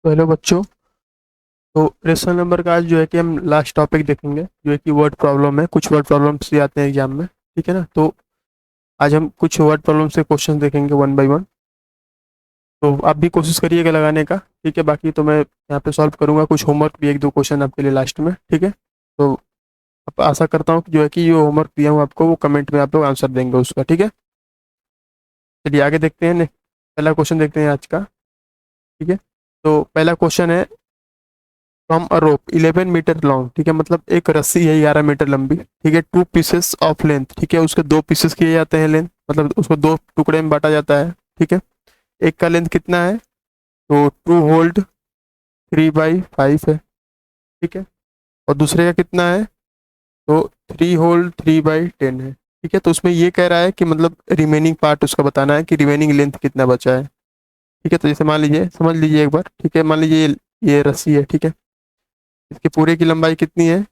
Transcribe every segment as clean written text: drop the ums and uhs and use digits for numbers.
तो हेलो बच्चों। तो रेशनल नंबर का आज जो है कि हम लास्ट टॉपिक देखेंगे जो है कि वर्ड प्रॉब्लम है। कुछ वर्ड प्रॉब्लम्स भी आते हैं एग्जाम में, ठीक है ना। तो आज हम कुछ वर्ड प्रॉब्लम से क्वेश्चन देखेंगे वन बाय वन। तो आप भी कोशिश करिएगा लगाने का, ठीक है। बाकी तो मैं यहाँ पे सॉल्व करूंगा, कुछ होमवर्क भी एक दो क्वेश्चन आपके लिए लास्ट में, ठीक है। तो अब आशा करता हूँ कि जो है कि जो होमवर्क दिया हूँ आपको वो कमेंट में आप लोग आंसर देंगे उसका, ठीक है। चलिए आगे देखते हैं। पहला क्वेश्चन देखते हैं आज का, ठीक है। तो पहला क्वेश्चन है, from a rope 11 metre long, ठीक है, मतलब एक रस्सी है 11 मीटर लंबी, ठीक है। 2 पीसेस ऑफ लेंथ, ठीक है, उसके 2 पीसेस किए जाते हैं लेंथ, मतलब उसको 2 टुकड़े में बांटा जाता है, ठीक है। एक का लेंथ कितना है, तो 2 होल्ड 3/5 है, ठीक है। और दूसरे का कितना है, तो 3 होल्ड 3/10 है, ठीक है। तो उसमें ये कह रहा है कि मतलब रिमेनिंग पार्ट उसका बताना है कि रिमेनिंग लेंथ कितना बचा है, ठीक है। तो जैसे मान लीजिए, समझ लीजिए एक बार, ठीक है। मान लीजिए ये रस्सी है, ठीक है। इसके पूरे की लंबाई कितनी है,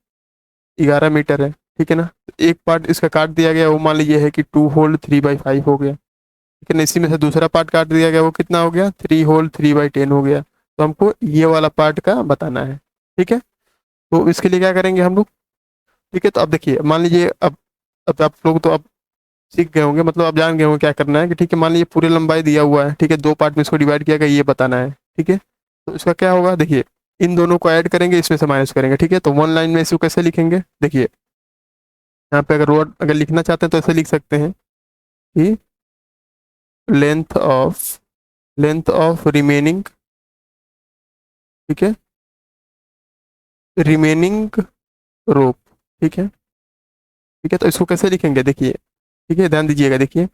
11 मीटर है, ठीक है ना। तो एक पार्ट इसका काट दिया गया, वो मान लीजिए है कि 2 होल्ड 3/5 हो गया, ठीक है ना। इसी में से दूसरा पार्ट काट दिया गया, वो कितना हो गया, 3 होल्ड 3/10 हो गया। तो हमको ये वाला पार्ट का बताना है, ठीक है। तो इसके लिए क्या करेंगे हम लोग, ठीक है। तो अब देखिए, मान लीजिए अब आप लोग तो अब सीख गए होंगे, मतलब आप जान गए होंगे क्या करना है कि ठीक है, मान लीजिए पूरी लंबाई दिया हुआ है, ठीक है, दो पार्ट में इसको डिवाइड किया गया, ये बताना है, ठीक है। तो इसका क्या होगा, देखिए, इन दोनों को ऐड करेंगे, इसमें से माइनस करेंगे, ठीक है। तो वन लाइन में इसको कैसे लिखेंगे, देखिए, यहाँ पे अगर वर्ड अगर लिखना चाहते हैं तो ऐसे लिख सकते हैं कि लेंथ ऑफ रिमेनिंग, ठीक है, रिमेनिंग रोप, ठीक है, ठीक है। तो इसको कैसे लिखेंगे, देखिए, ठीक है, ध्यान दीजिएगा, देखिए,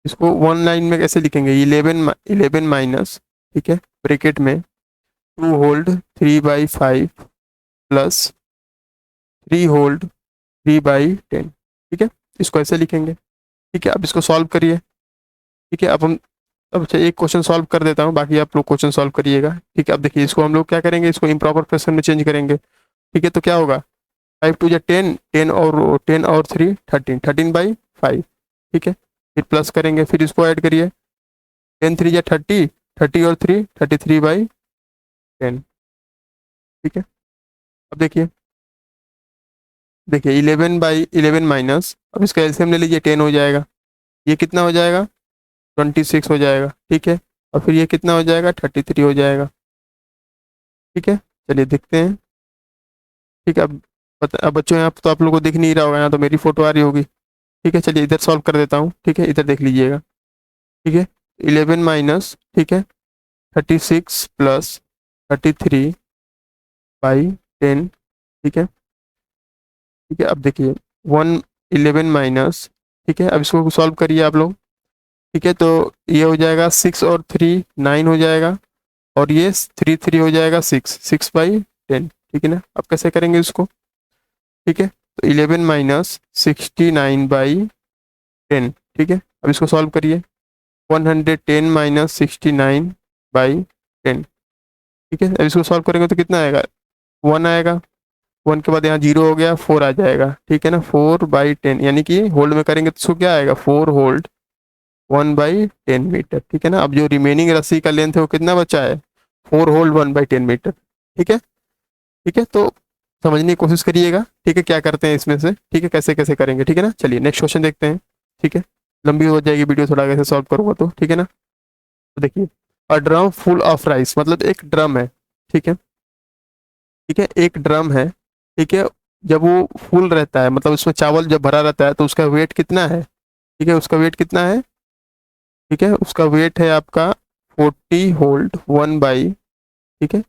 इसको वन लाइन में कैसे लिखेंगे, 11 माइनस, ठीक है, ब्रैकेट में 2 होल्ड 3/5 प्लस 3 होल्ड 3/10, ठीक है। इसको ऐसे लिखेंगे, ठीक है। अब इसको सॉल्व करिए, ठीक है। अब अच्छा, एक क्वेश्चन सॉल्व कर देता हूँ, बाकी आप लोग क्वेश्चन सॉल्व करिएगा, ठीक है। अब देखिए, इसको हम लोग क्या करेंगे, इसको इम्प्रॉपर फ्रैक्शन में चेंज करेंगे, ठीक है। तो क्या होगा, 5 2 10, 10 और 10 13 ठीक है। फिर प्लस करेंगे, फिर इसको ऐड करिए, 10 3 30, 30 और 3 33/10, ठीक है। अब देखिए, देखिए 11/11 माइनस, अब इसका एलसीएम ले लीजिए, 10 हो जाएगा, ये कितना हो जाएगा, 26 हो जाएगा, ठीक है। और फिर ये कितना हो जाएगा, 33 हो जाएगा, ठीक है। चलिए देखते हैं, ठीक है। अब बच्चों, यहाँ तो आप लोगों को दिख नहीं रहा होगा, यहाँ तो मेरी फोटो आ रही होगी, ठीक है। चलिए इधर सॉल्व कर देता हूँ, ठीक है, इधर देख लीजिएगा, ठीक है। 11 माइनस, ठीक है, 36 प्लस 33/10, ठीक है, ठीक है। अब देखिए, 1 11 माइनस, ठीक है, अब इसको सॉल्व करिए आप लोग, ठीक है। तो ये हो जाएगा 6 और 3 9 हो जाएगा, और ये 3 3 हो जाएगा 6 6/10, ठीक है ना। अब कैसे करेंगे इसको, ठीक है। तो 11 माइनस 69/10, ठीक है। अब इसको सॉल्व करिए, 110 माइनस 69/10, ठीक है। अब इसको सॉल्व करेंगे तो कितना आएगा, 1 आएगा। 1 के बाद यहाँ 0 हो गया, 4 आ जाएगा, ठीक है ना। 4/10, यानी कि होल्ड में करेंगे तो इसको क्या आएगा, 4 होल्ड 1/10 मीटर, ठीक है ना। अब जो रिमेनिंग रस्सी का लेंथ है वो कितना बचा है, 4 होल्ड 1/10 मीटर, ठीक है, ठीक है। तो समझने की कोशिश करिएगा, ठीक है, क्या करते हैं इसमें से, ठीक है, कैसे कैसे करेंगे, ठीक है ना। चलिए नेक्स्ट क्वेश्चन देखते हैं, ठीक है। लंबी हो जाएगी वीडियो थोड़ा, कैसे सॉल्व करूंगा तो, ठीक है ना। तो देखिए, a drum full of rice, मतलब एक ड्रम है, ठीक है, ठीक है, एक ड्रम है, ठीक है। जब वो फुल रहता है, मतलब उसमें चावल जब भरा रहता है, तो उसका वेट कितना है, ठीक है, उसका वेट कितना है, ठीक है, उसका वेट है आपका 40 होल्ड 1 बाई, ठीक है,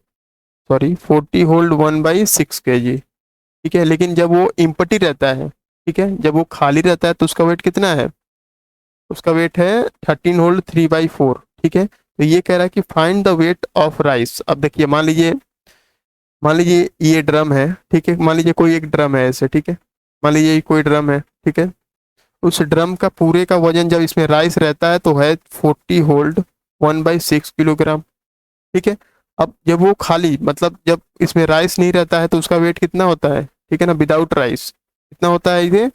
सॉरी 40 होल्ड 1/6 kg, ठीक है। लेकिन जब वो इम्पटी रहता है, ठीक है, जब वो खाली रहता है तो उसका वेट कितना है, उसका वेट है 13 होल्ड 3/4, ठीक है। तो ये कह रहा है कि find the weight of rice. अब देखिए, मान लीजिए ये ड्रम है, ठीक है, मान लीजिए कोई एक ड्रम है ऐसे, ठीक है, मान लीजिए कोई ड्रम है, ठीक है। उस ड्रम का पूरे का वजन जब इसमें राइस रहता है तो है 40 होल्ड 1/6 किलोग्राम, ठीक है। अब जब वो खाली, मतलब जब इसमें राइस नहीं रहता है तो उसका वेट कितना होता है, ठीक है ना, विदाउट राइस कितना होता है ये,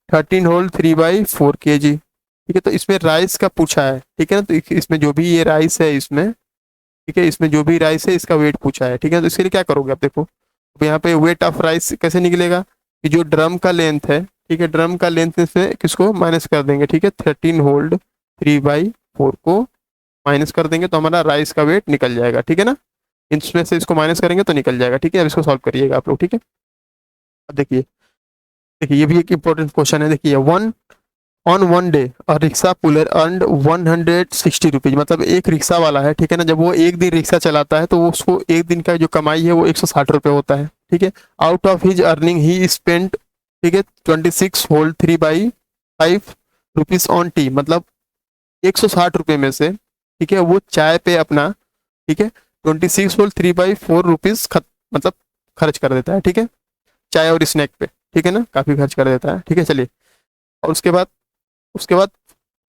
13 होल्ड 3/4 kg, ठीक है। तो इसमें राइस का पूछा है, ठीक है ना। तो इसमें जो भी ये राइस है, इसमें ठीक है, इसमें जो भी राइस है इसका वेट पूछा है, ठीक है। तो इसके लिए क्या करोगे आप, देखो तो यहाँ पे वेट ऑफ राइस कैसे निकलेगा कि जो ड्रम का लेंथ है, ठीक है, ड्रम का लेंथ से किसको माइनस कर देंगे, ठीक है, 13 होल्ड 3/4 को माइनस कर देंगे तो हमारा राइस का वेट निकल जाएगा, ठीक है ना। इसमें से इसको माइनस करेंगे तो निकल जाएगा, ठीक है। अब इसको सॉल्व करिएगा आप लोग, ठीक है। अब देखिए, देखिए ये भी एक इंपॉर्टेंट क्वेश्चन है। देखिए ऑन वन डे और रिक्शा पुलर अर्नड 160 रुपीज, मतलब एक रिक्शा वाला है, ठीक है ना, जब वो एक दिन रिक्शा चलाता है तो वो उसको एक दिन का जो कमाई है वो 160 रुपये होता है, ठीक है। Out of his earning he spent, ठीक है, 26 होल्ड 3/5 रुपीज ऑन टी, मतलब 160 रुपये में से, ठीक है, वो चाय पे अपना, ठीक है, 26 होल 3/4 रुपीज मतलब खर्च कर देता है, ठीक है, चाय और स्नैक पे, ठीक है ना, काफी खर्च कर देता है, ठीक है। चलिए, और उसके बाद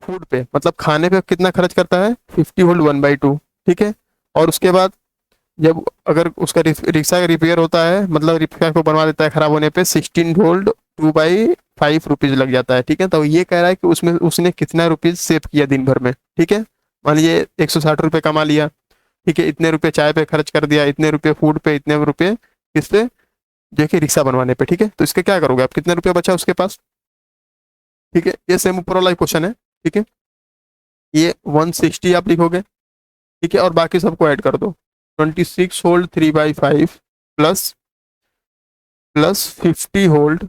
फूड पे मतलब खाने पे कितना खर्च करता है, 50 होल्ड 1/2, ठीक है। और उसके बाद जब अगर उसका रिक्शा रिपेयर होता है, मतलब रिक्शा को बनवा देता है खराब होने पे, 16 होल्ड 2/5 रुपीज लग जाता है, ठीक है। तो ये कह रहा है कि उसमें उसने कितना रुपीज सेव किया दिन भर में, ठीक है। मान लीजिए 160 रुपये कमा लिया, ठीक है, इतने रुपए चाय पे खर्च कर दिया, इतने रुपए फूड पे, इतने रुपए किस पे, जो कि रिक्शा बनवाने पे, ठीक है। तो इसके क्या करोगे आप, कितने रुपए बचा उसके पास, ठीक है। ये सेम ऊपर वाला क्वेश्चन है, ठीक है। ये 160 आप लिखोगे, ठीक है, और बाकी सबको ऐड कर दो, 26 hold 3/5 plus plus 50 hold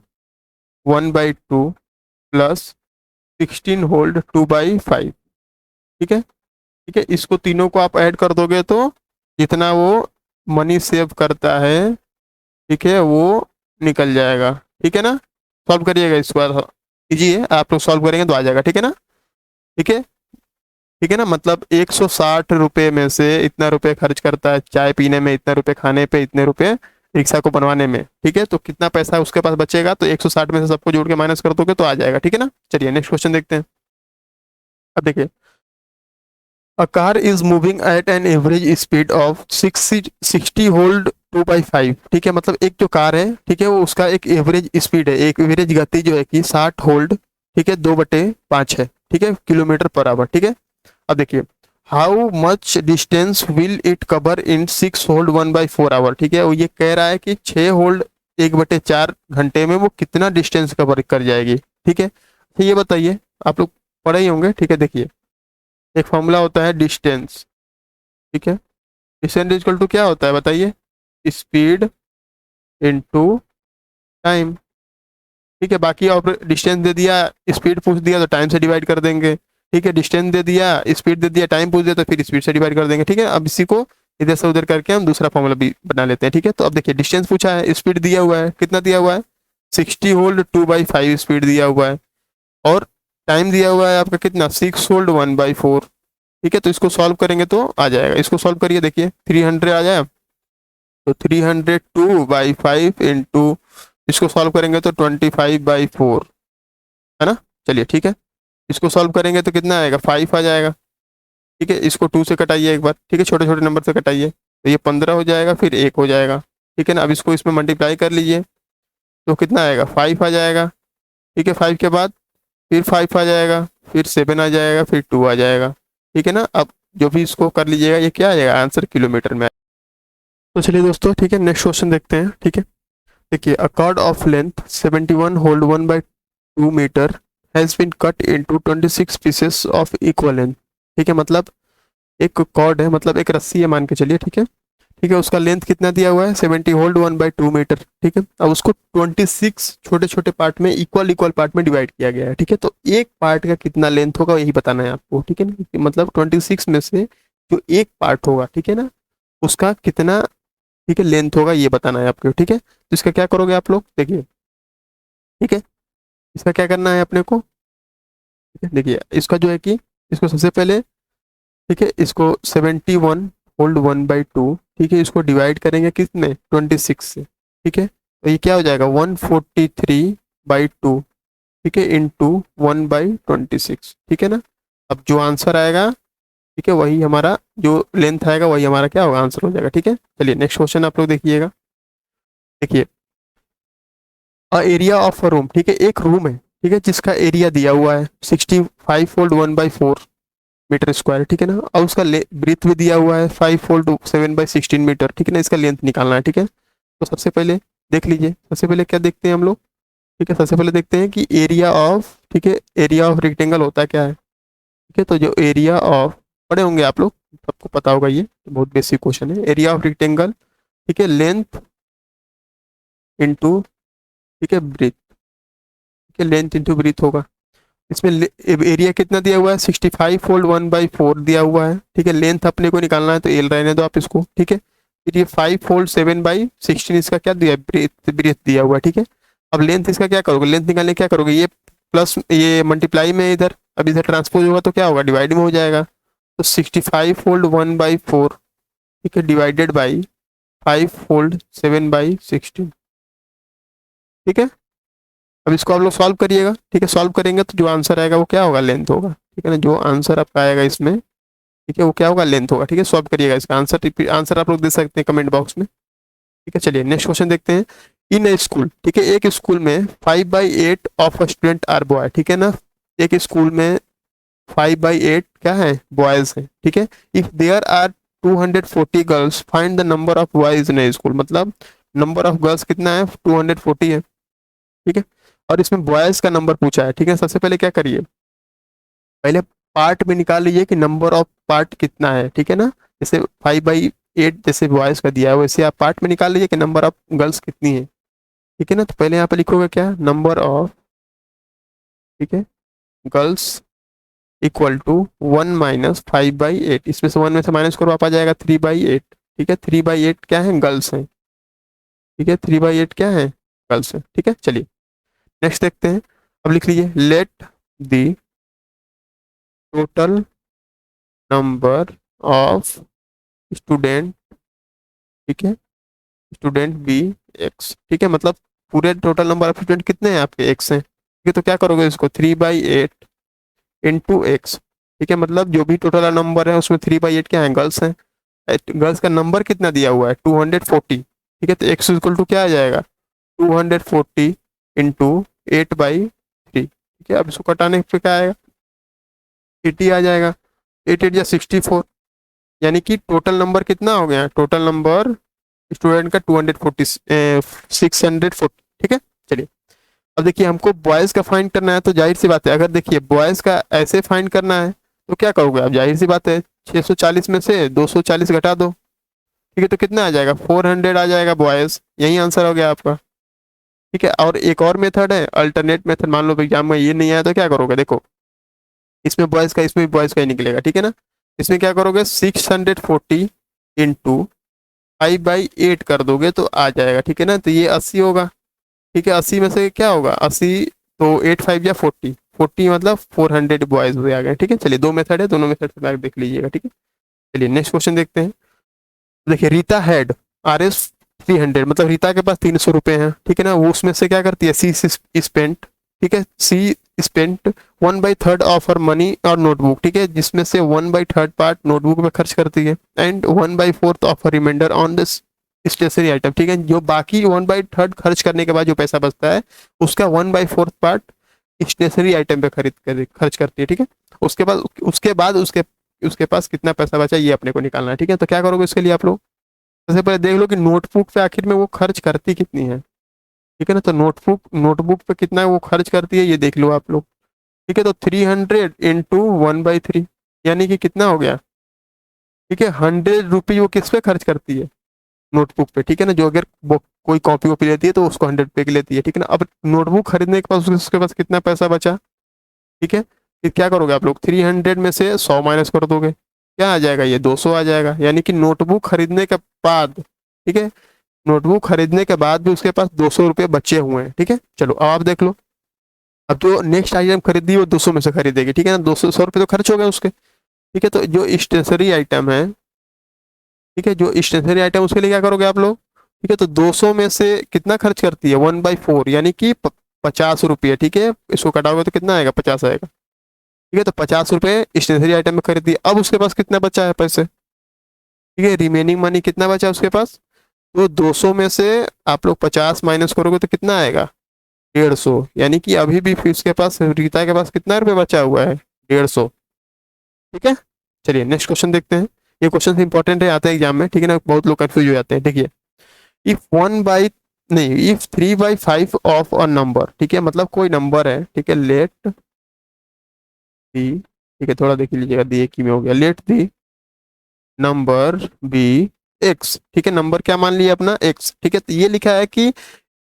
1/2 plus 16 hold 2/5, ठीक है, ठीक है। इसको तीनों को आप ऐड कर दोगे तो जितना वो मनी सेव करता है, ठीक है, वो निकल जाएगा, ठीक है ना। सॉल्व करिएगा इस बार, इजी है, आप लोग सॉल्व करेंगे तो आ जाएगा, ठीक है ना, ठीक है, ठीक है ना। मतलब 160 रुपये में से इतना रुपये खर्च करता है चाय पीने में, इतने रुपये खाने पे, इतने रुपये रिक्शा को बनवाने में, ठीक है। तो कितना पैसा उसके पास बचेगा, तो 160 में से सबको जोड़ के माइनस कर दोगे तो आ जाएगा, ठीक है ना। चलिए नेक्स्ट क्वेश्चन देखते हैं। अब देखिए, a car is moving at an average speed of 60 hold 2/5, ठीक है, मतलब एक जो कार है, ठीक है, वो उसका एक एवरेज स्पीड है, एक एवरेज गति जो है कि 60 होल्ड, ठीक है, 2/5 है, ठीक है, किलोमीटर पर आवर, ठीक है। अब देखिए, how much distance will it cover in 6 whole 1/4 hour, ठीक है, वो ये कह रहा है कि 6 होल्ड 1/4 घंटे में वो कितना डिस्टेंस कवर कर जाएगी, ठीक है। तो ये बताइए, आप लोग पढ़े ही होंगे, ठीक है। देखिए, एक फॉर्मूला होता है डिस्टेंस, ठीक है, डिस्टेंस इक्वल टू क्या होता है बताइए, स्पीड इनटू टाइम, ठीक है। बाकी और डिस्टेंस दे दिया, स्पीड पूछ दिया तो टाइम से डिवाइड कर देंगे, ठीक है। डिस्टेंस दे दिया, स्पीड दे दिया, टाइम पूछ दिया तो फिर स्पीड से डिवाइड कर देंगे, ठीक है। अब इसी को इधर से उधर करके हम दूसरा फॉर्मूला भी बना लेते हैं, ठीक है। तो अब देखिए, डिस्टेंस पूछा है, स्पीड दिया हुआ है, कितना दिया हुआ है, 60 होल्ड 2/5 स्पीड दिया हुआ है, और टाइम दिया हुआ है आपका कितना, 6 होल्ड 1/4, ठीक है। तो इसको सॉल्व करेंगे तो आ जाएगा, इसको सॉल्व करिए, देखिए 300 आ जाए, तो 302/5 इंटू, इसको सॉल्व करेंगे तो 25/4, है ना। चलिए ठीक है, इसको सॉल्व करेंगे तो कितना आएगा, 5 आ जाएगा, ठीक है। इसको 2 से कटाइए एक बार, ठीक है, छोटे छोटे नंबर से कटाइए, तो ये 15 हो जाएगा, फिर 1 हो जाएगा, ठीक है ना। अब इसको इसमें मल्टीप्लाई कर लीजिए तो कितना आएगा, 5 आ जाएगा, ठीक है। 5 के बाद फिर 5 आ जाएगा, फिर 7 आ जाएगा, फिर 2 आ जाएगा, ठीक है ना। अब जो भी इसको कर लीजिएगा, ये क्या आ जाएगा, आंसर किलोमीटर में। तो चलिए दोस्तों, ठीक है, नेक्स्ट क्वेश्चन देखते हैं, ठीक है। देखिए, a cord of length 71 whole 1/2 metre has been cut into 26 pieces of equal length, ठीक है। मतलब एक कॉर्ड है, मतलब एक रस्सी है मान के चलिए, ठीक है, ठीक है। उसका लेंथ कितना दिया हुआ है, 70 होल्ड 1/2 मीटर, ठीक है। अब उसको 26 छोटे छोटे पार्ट में, इक्वल इक्वल पार्ट में डिवाइड किया गया है, ठीक है। तो एक पार्ट का कितना लेंथ होगा यही बताना है आपको, ठीक है ना। मतलब 26 में से जो एक पार्ट होगा, ठीक है ना, उसका कितना, ठीक है, लेंथ होगा ये बताना है आपको, ठीक है। तो इसका क्या करोगे आप लोग, देखिए, ठीक है, इसका क्या करना है अपने को, ठीक है। देखिए, इसका जो है कि इसको सबसे पहले, ठीक है, इसको 71 होल्ड 1/2, ठीक है, इसको डिवाइड करेंगे किसमें, 26 से, ठीक है। तो ये क्या हो जाएगा, 143/2, ठीक है, इंटू 1/26, ठीक है ना। अब जो आंसर आएगा, ठीक है, वही हमारा जो लेंथ आएगा वही हमारा क्या होगा, आंसर हो जाएगा, ठीक है। चलिए नेक्स्ट क्वेश्चन आप लोग देखिएगा। देखिए, अ एरिया ऑफ अ रूम, ठीक है, एक रूम है, ठीक है, जिसका एरिया दिया हुआ है 65 फोल्ड 1/4, मीटर स्क्वायर, ठीक है ना। और उसका ब्रीथ भी दिया हुआ है 5 × 7/16 मीटर, ठीक है ना। इसका लेंथ निकालना है, ठीक है। तो सबसे पहले देख लीजिए, सबसे पहले क्या देखते हैं हम लोग, ठीक है। सबसे पहले देखते हैं कि एरिया ऑफ, ठीक है, एरिया ऑफ रेक्टेंगल होता है क्या है, ठीक है। तो जो एरिया ऑफ, पढ़े होंगे आप लोग, सबको पता होगा, ये बहुत बेसिक क्वेश्चन है। एरिया ऑफ रेक्टेंगल, ठीक है, लेंथ इंटू, ठीक है, ब्रीथ, ठीक है, लेंथ इंटू ब्रीथ होगा। इसमें एरिया कितना दिया हुआ है, 65 × 1/4 दिया हुआ है, ठीक है। लेंथ अपने को निकालना है तो एल रहने दो आप इसको, ठीक है। फिर ये 5 × 7/16 इसका क्या दिया है, ब्रीथ, ब्रीथ दिया हुआ है, ठीक है। अब लेंथ इसका क्या करोगे, लेंथ निकालने क्या करोगे, ये प्लस ये मल्टीप्लाई में इधर, अब इधर ट्रांसपोज होगा तो क्या होगा, डिवाइड में हो जाएगा। तो 65 × 1/4, ठीक है, डिवाइडेड बाई 5 × 7/16, ठीक है। अब इसको आप लोग सॉल्व करिएगा, ठीक है। सॉल्व करेंगे तो जो आंसर आएगा वो क्या होगा, लेंथ होगा, ठीक है ना। जो आंसर आपका आएगा इसमें, ठीक है, वो क्या होगा, लेंथ होगा, ठीक है। सॉल्व करिएगा इसका आंसर, आंसर आप लोग दे सकते हैं कमेंट बॉक्स में, ठीक है। चलिए नेक्स्ट क्वेश्चन देखते हैं। इन ए स्कूल, ठीक है, एक स्कूल में 5/8 ऑफ स्टूडेंट आर बॉय, ठीक है ना। एक स्कूल में 5/8 क्या है, बॉयज है, ठीक है। If there are 240 girls, find the number of boys in a school, मतलब नंबर ऑफ गर्ल्स कितना है, 240 है, ठीक है। और इसमें बॉयज का नंबर पूछा है, ठीक है। सबसे पहले क्या करिए, पहले पार्ट में निकाल लीजिए कि नंबर ऑफ पार्ट कितना है, ठीक है ना। जैसे 5/8 जैसे बॉयज का दिया है, वैसे आप पार्ट में निकाल लीजिए कि नंबर ऑफ गर्ल्स कितनी है, ठीक है ना। तो पहले यहाँ पे लिखोगे क्या, नंबर ऑफ, ठीक है, गर्ल्स इक्वल टू 1 - 5/8, इसमें से 1 में से माइनस करो, आप आ जाएगा 3/8, ठीक है। 3/8 क्या है, गर्ल्स हैं, ठीक है। 3/8 क्या है, गर्ल्स है, ठीक है। चलिए नेक्स्ट देखते हैं। अब लिख लीजिए, let the total number of student, ठीक है, स्टूडेंट बी एक्स, ठीक है। मतलब पूरे टोटल नंबर ऑफ स्टूडेंट कितने हैं आपके, एक्स हैं, ठीक है। तो क्या करोगे इसको, 3/8 इंटू एक्स, ठीक है। मतलब जो भी टोटल नंबर है उसमें 3/8 क्या है, गर्ल्स हैं। गर्ल्स का नंबर कितना दिया हुआ है, 240, ठीक है। तो एक्स इक्वल टू क्या आ जाएगा, 240 इंटू 8/3, ठीक है। अब इसको कटाने पे क्या आएगा, 80 आ जाएगा। 8 × 8 या 64, यानी कि टोटल नंबर कितना हो गया, टोटल नंबर स्टूडेंट का 640, ठीक है। चलिए अब देखिए, हमको बॉयज़ का फाइंड करना है, तो जाहिर सी बात है, अगर देखिए बॉयज़ का ऐसे फाइंड करना है तो क्या करोगे आप, जाहिर सी बात है 640 में से 240 घटा दो, ठीक है। तो कितना आ जाएगा, 400 आ जाएगा बॉयज़, यही आंसर हो गया आपका, ठीक है। और एक और मेथड है, अल्टरनेट मेथड, मान लो एग्जाम में ये नहीं आया तो क्या करोगे, देखो इसमें बॉयज़ का, इसमें भी बॉयज़ का ही निकलेगा, ठीक है ना। इसमें क्या करोगे, 640 इंटू 5/8 कर दोगे तो आ जाएगा, ठीक है ना। तो ये 80 होगा, ठीक है। 80 में से क्या होगा, 80, तो 8×5 या 40 मतलब 400 बॉयज हुए आ गए, ठीक है। चलिए दो मेथड है, दोनों मेथड से देख लीजिएगा, ठीक है। चलिए नेक्स्ट क्वेश्चन देखते हैं। देखिए रीता हैड Rs 300, मतलब रीता के पास 300 रुपए हैं, ठीक है ना। वो उसमें से क्या करती है, सी स्पेंट, ठीक है, सी स्पेंट 1/3 ऑफ हर मनी और नोटबुक, ठीक है, जिसमें से 1/3 पार्ट नोटबुक में खर्च करती है, and 1/4 of her reminder on this stationery item, ठीक है। जो बाकी 1/3 खर्च करने के बाद जो पैसा बचता है उसका 1/4 पार्ट स्टेशनरी आइटम पे खर्च करती है, ठीक है। उसके बाद उसके पास कितना पैसा बचा ये अपने को निकालना है, ठीक है। तो क्या करोगे इसके लिए आप लोग, सबसे पहले देख लो कि नोटबुक पे आखिर में वो खर्च करती कितनी है, ठीक है ना। तो नोटबुक पे कितना वो खर्च करती है ये देख लो आप लोग, ठीक है। तो 300 इंटू 1/3, यानी कि कितना हो गया, ठीक है, 100 रुपये वो किस पे खर्च करती है, नोटबुक पे, ठीक है ना। जो अगर वो कोई कॉपी वॉपी लेती है तो उसको 100 रुपये की लेती है, ठीक है ना। अब नोटबुक खरीदने के पास उसके पास कितना पैसा बचा, ठीक है। फिर क्या करोगे आप लोग, 300 में से 100 माइनस कर दोगे, क्या आ जाएगा, ये 200 आ जाएगा। यानी कि नोटबुक खरीदने के बाद, ठीक है, नोटबुक खरीदने के बाद भी उसके पास 200 रुपये बचे हुए हैं, ठीक है। चलो अब आप देख लो, अब जो नेक्स्ट आइटम खरीदी वो 200 में से खरीदेगी, ठीक है ना। 200 100 रुपये तो खर्च हो गए उसके, ठीक है। तो जो स्टेशनरी आइटम है, ठीक है, जो स्टेशनरी आइटम उसके लिए क्या करोगे आप लोग, ठीक है। तो 200 में से कितना खर्च करती है, 1/4, यानी कि 50 रुपये, ठीक है। इसको कटाओगे तो कितना आएगा, 50 आएगा, ठीक है। तो 50 रुपये स्टेशनरी आइटम में खरीदी। अब उसके पास कितना बचा है पैसे, ठीक है, रिमेनिंग मनी कितना बचा है उसके पास, तो 200 में से आप लोग 50 माइनस करोगे तो कितना आएगा, 150, यानी कि अभी भी फिर उसके पास, रीता के पास कितना रुपये बचा हुआ है, 150, ठीक है, चलिए नेक्स्ट क्वेश्चन देखते हैं। ये क्वेश्चन इंपॉर्टेंट है, आते हैं एग्जाम में, ठीक है ना, बहुत लोग कंफ्यूज हो जाते हैं। देखिए, इफ 1 बाई नहीं इफ 3/5 ऑफ अ नंबर, ठीक है, मतलब कोई नंबर है, ठीक है, लेट दी, ठीक है, थोड़ा देख लीजिएगा, दी एक ही में हो गया, let the number be x, ठीक है, नंबर क्या मान लिया अपना एक्स, ठीक है, तो ये लिखा है कि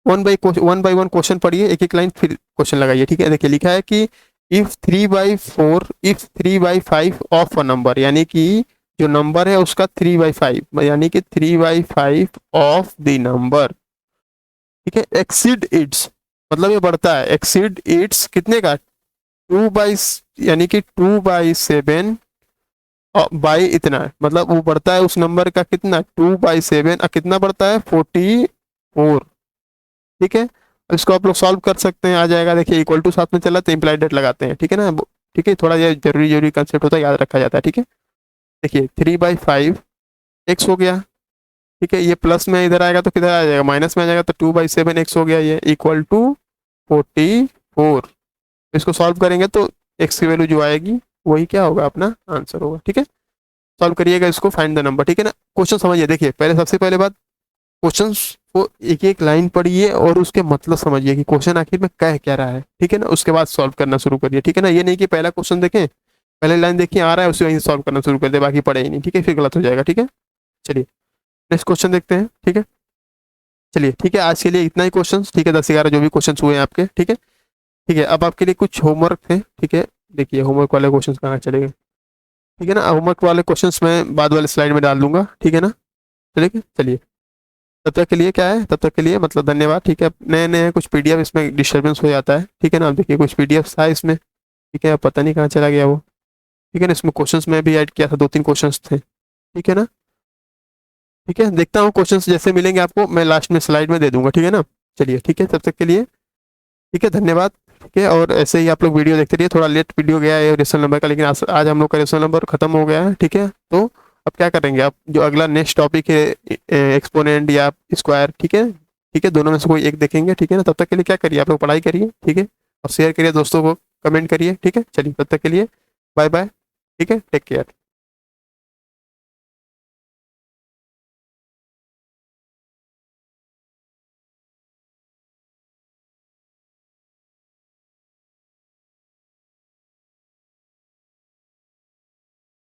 1/1 क्वेश्चन पढ़िए, एक एक लाइन फिर क्वेश्चन लगाइए, ठीक है। देखिए लिखा है कि इफ 3/5 ऑफ अ नंबर, यानी कि जो नंबर है उसका 3/5, यानी कि 3/5 ऑफ द नंबर, ठीक है, एक्सीड इट्स, मतलब ये बढ़ता है, एक्सीड इट्स कितने का, 2 बाई, यानी कि 2/7 बाई इतना है, मतलब वो बढ़ता है उस नंबर का कितना, 2/7, कितना बढ़ता है, 44, ठीक है। अब इसको आप लोग सॉल्व कर सकते हैं, आ जाएगा, देखिए इक्वल टू साथ में चला तो इम्प्लाइड डेट लगाते हैं, ठीक है ना, ठीक है, थोड़ा ये जरूरी जरूरी कंसेप्ट होता है, याद रखा जाता है, ठीक है। देखिए 3/5 एक्स हो गया, ठीक है, ये प्लस में इधर आएगा तो किधर आ जाएगा, माइनस में आ जाएगा, तो 2/7 एक्स हो गया, ये इक्वल टू 44। इसको सॉल्व करेंगे तो एक्स की वैल्यू जो आएगी वही क्या होगा, अपना आंसर होगा, ठीक है। सॉल्व करिएगा इसको, फाइंड द नंबर, ठीक है ना। क्वेश्चन समझिए, देखिए पहले सबसे पहले बात, क्वेश्चन को एक एक लाइन पढ़िए और उसके मतलब समझिए कि क्वेश्चन आखिर में कह क्या रहा है, ठीक है ना, उसके बाद सॉल्व करना शुरू करिए, ठीक है ना। ये नहीं कि पहला क्वेश्चन देखें, पहले लाइन देखिए आ रहा है, उसे वहीं सॉल्व करना शुरू कर दे, बाकी पढ़े ही नहीं, ठीक है, फिर गलत हो जाएगा, ठीक है। चलिए नेक्स्ट क्वेश्चन देखते हैं, ठीक है। चलिए ठीक है, आज के लिए इतना ही क्वेश्चन, ठीक है, 10-11 जो भी क्वेश्चन हुए हैं आपके, ठीक है। ठीक है, अब आपके लिए कुछ होमवर्क थे, ठीक है। देखिए होमवर्क वाले क्वेश्चन कहाँ चले गए, ठीक है ना, होमवर्क वाले क्वेश्चंस मैं बाद वाले स्लाइड में डाल दूंगा, ठीक है ना। चलिए चलिए, तब तक के लिए क्या है, तब तक के लिए मतलब धन्यवाद, ठीक है। नए नए कुछ पीडीएफ इसमें डिस्टर्बेंस हो जाता है, ठीक है ना। अब देखिए कुछ पीडीएफ था इसमें, ठीक है, अब पता नहीं कहाँ चला गया वो, ठीक है ना। इसमें क्वेश्चंस में भी ऐड किया था, 2-3 क्वेश्चंस थे, ठीक है ना। ठीक है, देखता हूँ क्वेश्चंस जैसे मिलेंगे आपको मैं लास्ट में स्लाइड में दे दूंगा, ठीक है ना। चलिए ठीक है, तब तक के लिए ठीक है, धन्यवाद, ठीक है। और ऐसे ही आप लोग वीडियो देखते रहिए, थोड़ा लेट वीडियो गया है रेशनल नंबर का, लेकिन आज हम लोग का रेशनल नंबर खत्म हो गया है, ठीक है। तो अब क्या करेंगे, आप जो अगला नेक्स्ट टॉपिक है एक्सपोनेंट या स्क्वायर, ठीक है, ठीक है, दोनों में से कोई एक देखेंगे, ठीक है ना। तब तक के लिए क्या करिए, आप लोग पढ़ाई करिए, ठीक है, और शेयर करिए दोस्तों को, कमेंट करिए, ठीक है। चलिए तब तक के लिए बाय बाय, ठीक है, टेक केयर।